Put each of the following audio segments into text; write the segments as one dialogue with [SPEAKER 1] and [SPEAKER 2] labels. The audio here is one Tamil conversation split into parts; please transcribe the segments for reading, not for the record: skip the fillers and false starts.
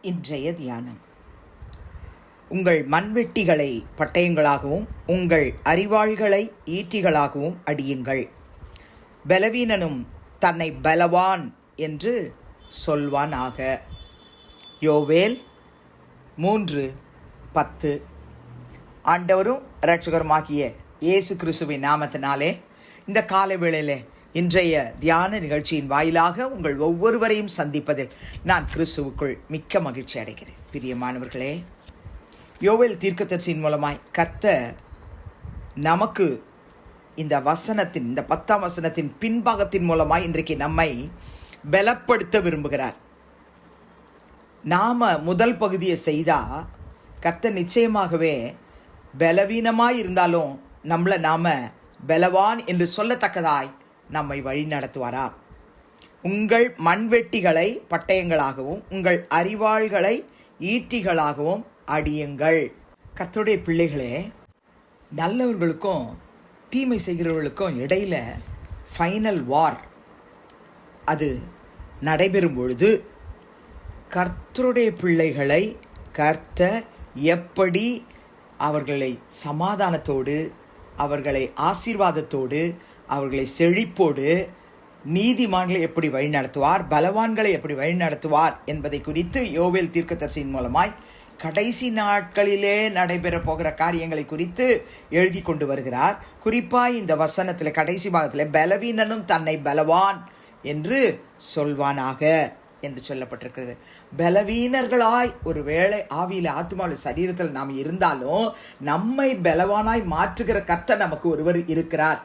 [SPEAKER 1] இன்றைய தியானம். உங்கள் மண்வெட்டிகளை பட்டயங்களாகவும் உங்கள் அரிவாள்களை ஈட்டிகளாகவும் அடியுங்கள். பலவீனனும் தன்னை பலவான் என்று சொல்வானாக. யோவேல் 3:10. ஆண்டவரும் இரட்சகருமாகிய இயேசு கிறிஸ்துவின் நாமத்தினாலே இந்த காலை வேளையிலே இன்றைய தியான நிகழ்ச்சியின் வாயிலாக உங்கள் ஒவ்வொருவரையும் சந்திப்பதில் நான் கிறிஸ்துவுக்குள் மிக்க மகிழ்ச்சி அடைகிறேன். பிரியமானவர்களே, யோவேல் தீர்க்கதரிசியின் மூலமாய் கர்த்தர் நமக்கு இந்த 10ஆம் வசனத்தின் பின்பாகத்தின் மூலமாய் இன்றைக்கு நம்மை பலப்படுத்த விரும்புகிறார். நாம முதல் பகுதியை செய்தால் கர்த்தர் நிச்சயமாகவே பலவீனமாய் இருந்தாலும் நம்மளை நாம பலவான் என்று சொல்லத்தக்கதாய் நம்மை வழி நடத்துவாராம். உங்கள் மண்வெட்டிகளை பட்டயங்களாகவும் உங்கள் அரிவாள்களை ஈட்டிகளாகவும் அடியுங்கள். கர்த்தருடைய பிள்ளைகளே, நல்லவர்களுக்கும் தீமை செய்கிறவர்களுக்கும் இடையில ஃபைனல் வார் அது நடைபெறும் பொழுது கர்த்தருடைய பிள்ளைகளை கர்த்தர் எப்படி அவர்களை சமாதானத்தோடு, அவர்களை ஆசீர்வாதத்தோடு, அவர்களை செழிப்போடு, நீதிமான்களை எப்படி வழிநடத்துவார், பலவான்களை எப்படி வழிநடத்துவார் என்பதை குறித்து யோவேல் தீர்க்கதரிசியின் மூலமாய் கடைசி நாட்களிலே நடைபெற போகிற காரியங்களை குறித்து எழுதி கொண்டு வருகிறார். குறிப்பாக இந்த வசனத்தில் கடைசி பாகத்தில் பலவீனனும் தன்னை பலவான் என்று சொல்வானாக என்று சொல்லப்பட்டிருக்கிறது. பலவீனர்களாய் ஒரு வேளை ஆவியில் ஆத்மாவில் சரீரத்தில் நாம் இருந்தாலும் நம்மை பலவானாய் மாற்றுகிற கர்த்தர் நமக்கு ஒருவர் இருக்கிறார்.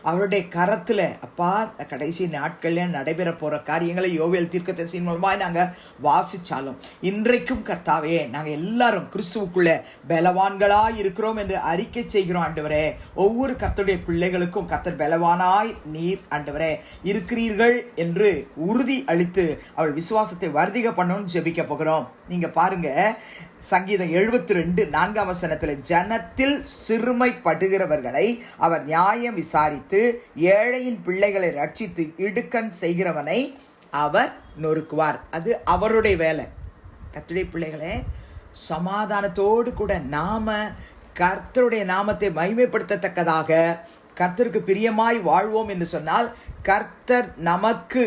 [SPEAKER 1] அவருடைய கரத்தில் அப்பா கடைசி நாட்களில் நடைபெற போகிற காரியங்களை யோவேல் தீர்க்கதரிசியின் மூலமாக நாங்கள் வாசித்தாலும் இன்றைக்கும் கர்த்தாவே நாங்கள் எல்லாரும் கிறிஸ்துவுக்குள்ளே பலவான்களாய் இருக்கிறோம் என்று அறிக்கை செய்கிறோம். ஆண்டவரே, ஒவ்வொரு கர்த்தருடைய பிள்ளைகளுக்கும் கர்த்தர் பலவானாய் நீர் ஆண்டவரே இருக்கிறீர்கள் என்று உறுதி அளித்து அவள் விசுவாசத்தை வர்த்திக பண்ணணும்னு ஜெபிக்க போகிறோம். நீங்கள் பாருங்க, சங்கீதம் 72:4 ஜனத்தில் சிறுமைப்படுகிறவர்களை அவர் நியாயம் விசாரித்து ஏழையின் பிள்ளைகளை ரட்சித்து இடுக்கண் செய்கிறவனை அவர் நொறுக்குவார். அது அவருடைய வேலை. கர்த்தருடைய பிள்ளைகளே, சமாதானத்தோடு கூட நாம கர்த்தருடைய நாமத்தை மகிமைப்படுத்தத்தக்கதாக கர்த்தருக்கு பிரியமாய் வாழ்வோம் என்று சொன்னால் கர்த்தர் நமக்கு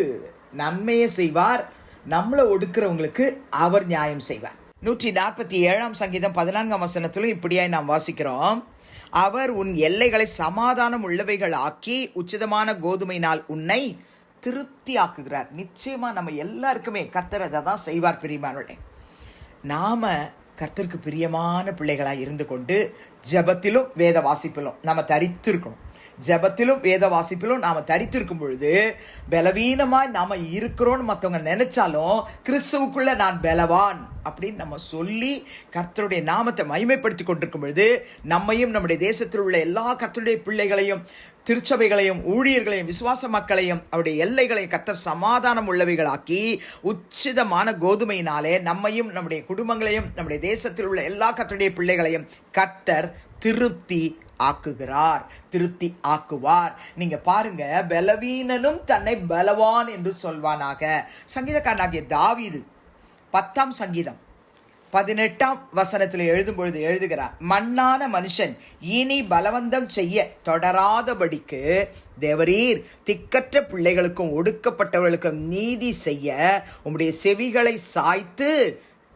[SPEAKER 1] நன்மையை செய்வார். நம்மளை ஒடுக்கிறவங்களுக்கு அவர் நியாயம் செய்வார். 147 சங்கீதம் 14 இப்படியாய் நாம் வாசிக்கிறோம். அவர் உன் எல்லைகளை சமாதானம் உள்ளவைகள் ஆக்கி உச்சிதமான கோதுமையினால் உன்னை திருப்தி ஆக்குகிறார். நிச்சயமா நம்ம எல்லாருக்குமே கர்த்தர் அதை தான் செய்வார். பிரியமானவர்களே, நாம கர்த்தருக்கு பிரியமான பிள்ளைகளாய் இருந்து கொண்டு ஜெபத்திலும் வேத வாசிப்பிலும் நாம தரித்திருக்கணும். ஜெபத்திலும் வேத வாசிப்பிலும் நாம் தரித்திருக்கும் பொழுது பலவீனமாய் நாம் இருக்கிறோன்னு மற்றவங்க நினைச்சாலும் கிறிஸ்துவுக்குள்ள நான் பலவான் அப்படின்னு நம்ம சொல்லி கர்த்தருடைய நாமத்தை மகிமைப்படுத்தி கொண்டிருக்கும் பொழுது நம்மையும் நம்முடைய தேசத்தில் உள்ள எல்லா கர்த்தருடைய பிள்ளைகளையும், திருச்சபைகளையும், ஊழியர்களையும், விசுவாச மக்களையும் அவருடைய எல்லைகளையும் கர்த்தர் சமாதானம் உள்ளவைகளாக்கி உச்சிதமான கோதுமையினாலே நம்மையும் நம்முடைய குடும்பங்களையும் நம்முடைய தேசத்தில் உள்ள எல்லா கர்த்தருடைய பிள்ளைகளையும் கர்த்தர் திருப்தி ஆக்குகிறார், திருப்தி ஆக்குவார். நீங்க பாருங்க, பலவீனனும் தன்னை பலவான் என்று சொல்வானாக. சங்கீதக்காரனாகிய தாவீது 10ஆம் சங்கீதம் 18 எழுதும் பொழுது எழுதுகிறார், மண்ணான மனுஷன் இனி பலவந்தம் செய்ய தொடராதபடிக்கு தேவரீர் திக்கற்ற பிள்ளைகளுக்கும் ஒடுக்கப்பட்டவர்களுக்கும் நீதி செய்ய உம்முடைய செவிகளை சாய்த்து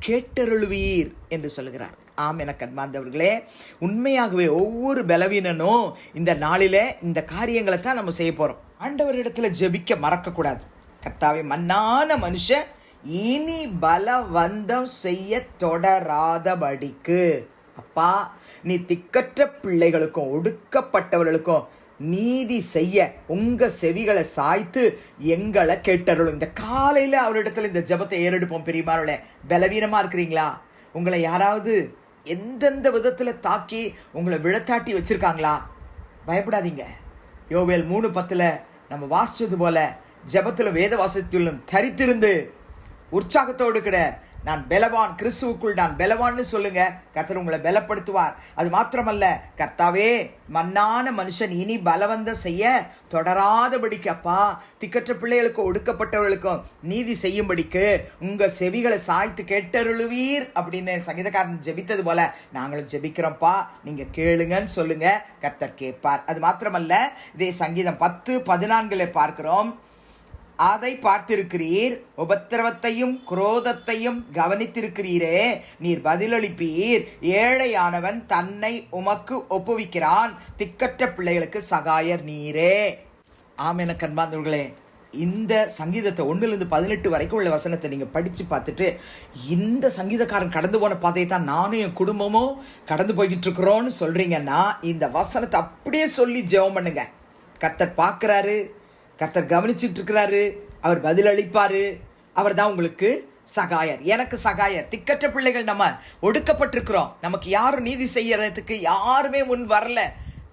[SPEAKER 1] கேட்டருளுவீர் என்று சொல்கிறார். ஆம், எனக்கு அன்பார்ந்தவர்களே, உண்மையாகவே ஒவ்வொரு பலவீனனும் இந்த நாளிலே இந்த காரியங்களை தான் நம்ம செய்ய போறோம். ஆண்டவரிடத்துல ஜெபிக்க மறக்கக்கூடாது. கர்த்தாவே, மண்ணான மனுஷன் இனி பலவந்தம் செய்ய தொடராதபடிக்கு அப்பா நீ திக்கற்ற பிள்ளைகளுக்கும் ஒடுக்கப்பட்டவர்களுக்கும் நீதி செய்ய உங்க செவிகளை சாய்த்து எங்களை கேட்டருளும். இந்த காலையில அவரிடத்துல இந்த ஜெபத்தை ஏறெடுப்போம். பெரியமானவர்களே, பலவீனமா இருக்கிறீங்களா? உங்களை யாராவது எந்தெந்த விதத்துல தாக்கி உங்களை விழத்தாட்டி வச்சிருக்காங்களா? பயப்படாதீங்க. யோவேல் 3:10 நம்ம வாசிச்சது போல ஜெபத்துல வேத வாசிப்பிலும் தரித்திருந்து உற்சாகத்தோடு கூட நான் பலவான், கிறிஸ்துவுக்குள் நான் பலவான்னு சொல்லுங்க. கர்த்தர் உங்களை பலப்படுத்துவார். அது மாத்திரமல்ல, கர்த்தாவே மண்ணான மனுஷன் இனி பலவந்தம் செய்ய தொடராதபடிக்கு அப்பா, திக்கற்ற பிள்ளைகளுக்கும் ஒடுக்கப்பட்டவர்களுக்கும் நீதி செய்யும்படிக்கு உங்க செவிகளை சாய்த்து கேட்டருளுவீர் அப்படின்னு சங்கீதக்காரன் ஜெபித்தது போல நாங்களும் ஜெபிக்கிறோம்ப்பா. நீங்க கேளுங்கன்னு சொல்லுங்க, கர்த்தர் கேட்பார். அது மாத்திரமல்ல, இதே சங்கீதம் 10:14 பார்க்கிறோம். அதை பார்த்திருக்கிறீர், உபத்திரவத்தையும் குரோதத்தையும் கவனித்திருக்கிறீரே, நீர் பதிலளிப்பீர். ஏழையானவன் தன்னை உமக்கு ஒப்புவிக்கிறான், திக்கற்ற பிள்ளைகளுக்கு சகாயர் நீரே. ஆமென். கண்பார்ந்தவர்களே, இந்த சங்கீதத்தை 1-18 வரைக்கும் உள்ள வசனத்தை நீங்கள் படித்து பார்த்துட்டு, இந்த சங்கீதக்காரன் கடந்து போன பாதையை தான் நானும் என் குடும்பமும் கடந்து போய்கிட்டு இருக்கிறோன்னு சொல்கிறீங்கன்னா, இந்த வசனத்தை அப்படியே சொல்லி ஜெபம் பண்ணுங்க. கர்த்தர் பார்க்குறாரு, கர்த்தர் கவனிச்சுட்டு இருக்கிறாரு, அவர் பதில் அளிப்பாரு. அவர் தான் உங்களுக்கு சகாயர், எனக்கு சகாயர். திக்கற்ற பிள்ளைகள் நம்ம ஒடுக்கப்பட்டிருக்கிறோம், நமக்கு யாரும் நீதி செய்யறதுக்கு யாருமே முன் வரல,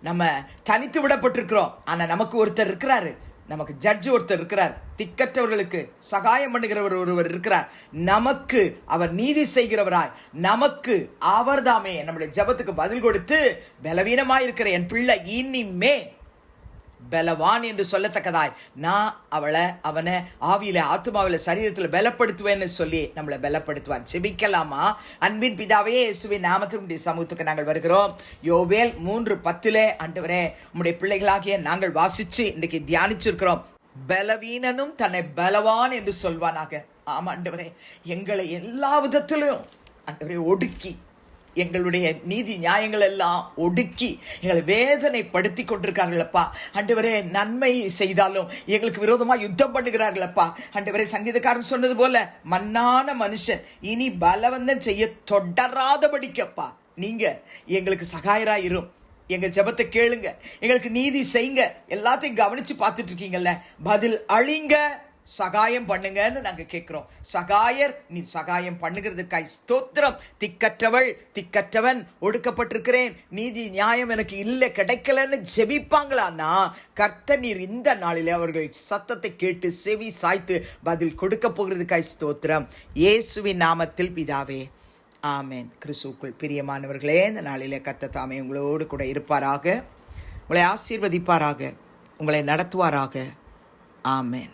[SPEAKER 1] நம்ம தனித்து விடப்பட்டிருக்கிறோம். ஆனால் நமக்கு ஒருத்தர் இருக்கிறாரு, நமக்கு ஜட்ஜ் ஒருத்தர் இருக்கிறார், திக்கற்றவர்களுக்கு சகாயம் பண்ணுகிறவர் ஒருவர் இருக்கிறார். நமக்கு அவர் நீதி செய்கிறவராய், நமக்கு அவர் தாமே நம்முடைய ஜெபத்துக்கு பதில் கொடுத்து பலவீனமாய் இருக்கிற என் பிள்ளை இனிமே பலவான் என்று சொல்லத்தக்கதாய் நான் அவனை ஆவியில, ஆத்மாவில, சரீரத்தில் பலப்படுத்துவேன்னு சொல்லி நம்மளை பலப்படுத்துவார். ஜெபிக்கலாமா? அன்பின் பிதாவே, இயேசுவின் நாமத்தினுடைய சமூகத்துக்கு நாங்கள் வருகிறோம். யோவேல் 3:10 ஆண்டவரே, உம்முடைய பிள்ளைகளாகிய நாங்கள் வாசிச்சு இன்றைக்கு தியானிச்சிருக்கிறோம். பலவீனனும் தன்னை பலவான் என்று சொல்வானாக. ஆமா ஆண்டவரே, எங்களை எல்லா விதத்திலும் ஆண்டவரே ஒடுக்கி, எங்களுடைய நீதி நியாயங்கள் எல்லாம் ஒடுக்கி எங்களை வேதனைப்படுத்தி கொண்டிருக்கார்களப்பா. ஆண்டவரே, நன்மை செய்தாலும் எங்களுக்கு விரோதமாக யுத்தம் பண்ணுகிறார்களப்பா. ஆண்டவரே, சங்கீதக்காரன் சொன்னது போல மண்ணான மனுஷன் இனி பலவந்தம் செய்ய தொடராதபடிக்கப்பா நீங்க எங்களுக்கு சகாயராயிரும். எங்க ஜெபத்தை கேளுங்க, எங்களுக்கு நீதி செய்யுங்க. எல்லாத்தையும் கவனிச்சு பார்த்துட்டு இருக்கீங்கல்ல, பதில் அழிங்க, சகாயம் பண்ணுங்கன்னு நாங்க கேட்கிறோம். சகாயர், நீ சகாயம் பண்ணுகிறதுக்காய் ஸ்தோத்திரம். திக்கற்றவள், திக்கற்றவன், ஒடுக்கப்பட்டிருக்கிறேன், நீதி நியாயம் எனக்கு இல்லை, கிடைக்கலன்னு ஜெபிப்பாங்களான்னா, கர்த்தர் நீர் இந்த நாளிலே அவர்கள் சத்தத்தை கேட்டு செவி சாய்த்து பதில் கொடுக்க போகிறதுக்காய் ஸ்தோத்திரம். இயேசுவின் நாமத்தில் பிதாவே, ஆமென். கிறிஸ்துவுக்குள் பிரியமானவர்களே, இந்த நாளிலே கர்த்தர் தாமே உங்களோடு கூட இருப்பாராக, உங்களை ஆசீர்வதிப்பாராக, உங்களை நடத்துவாராக. ஆமென்.